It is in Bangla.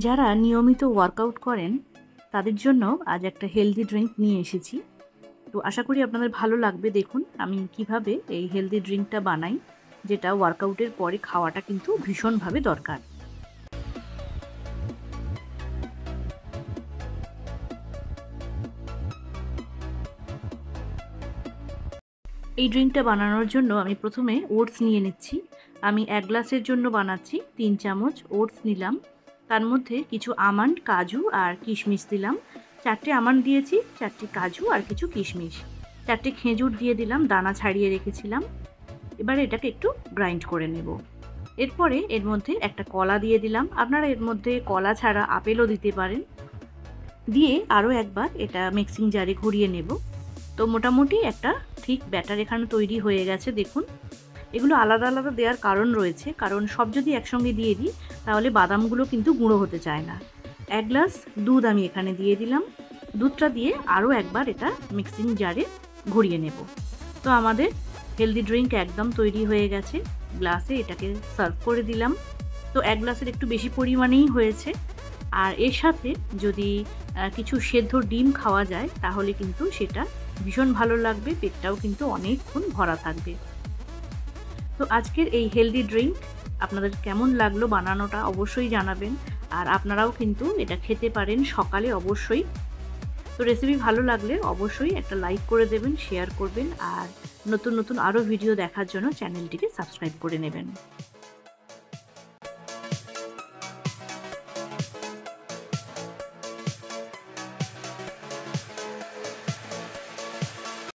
যারা নিয়মিত ওয়ার্কআউট করেন তাদের জন্য আজ একটা হেলদি ড্রিঙ্ক নিয়ে এসেছি। তো আশা করি আপনাদের ভালো লাগবে। দেখুন আমি কিভাবে এই হেলদি ড্রিঙ্কটা বানাই, যেটা ওয়ার্কআউটের পরে খাওয়াটা কিন্তু ভীষণভাবে দরকার। এই ড্রিঙ্কটা বানানোর জন্য আমি প্রথমে ওটস নিয়ে নিচ্ছি। আমি 1 গ্লাসের জন্য বানাচ্ছি, 3 চামচ ওটস নিলাম। তার মধ্যে কিছু আমন্ড, কাজু আর কিশমিশ দিলাম। 4টে আমন্ড দিয়েছি, 4টে কাজু আর কিছু কিশমিশ, 4টে খেজুর দিয়ে দিলাম, দানা ছাড়িয়ে রেখেছিলাম। এবারে এটাকে একটু গ্রাইন্ড করে নেব। এরপরে এর মধ্যে একটা কলা দিয়ে দিলাম। আপনারা এর মধ্যে কলা ছাড়া আপেলও দিতে পারেন। দিয়ে আরও একবার এটা মিক্সিং জারে ঘুরিয়ে নেব। তো মোটামুটি একটা ঠিক ব্যাটার এখানে তৈরি হয়ে গেছে। দেখুন এগুলো আলাদা আলাদা দেওয়ার কারণ রয়েছে, কারণ সব যদি একসঙ্গে দিয়ে দিই তাহলে বাদামগুলো কিন্তু গুঁড়ো হতে চায় না। 1 গ্লাস দুধ আমি এখানে দিয়ে দিলাম। দুধটা দিয়ে আরও একবার এটা মিক্সিং জারে ঘুরিয়ে নেব। তো আমাদের হেলদি ড্রিঙ্ক একদম তৈরি হয়ে গেছে। গ্লাসে এটাকে সার্ভ করে দিলাম। তো 1 গ্লাসের একটু বেশি পরিমাণেই হয়েছে। আর এর সাথে যদি কিছু সেদ্ধ ডিম খাওয়া যায় তাহলে কিন্তু সেটা ভীষণ ভালো লাগবে, পেটটাও কিন্তু অনেকক্ষণ ভরা থাকবে। তো আজকের এই হেলদি ড্রিঙ্ক আপনাদের কেমন লাগলো বানানোটা অবশ্যই জানাবেন। আর আপনারাও কিন্তু এটা খেতে পারেন সকালে অবশ্যই। তো রেসিপি ভালো লাগলে অবশ্যই একটা লাইক করে দেবেন, শেয়ার করবেন আর নতুন নতুন আরও ভিডিও দেখার জন্য চ্যানেলটিকে সাবস্ক্রাইব করে নেবেন।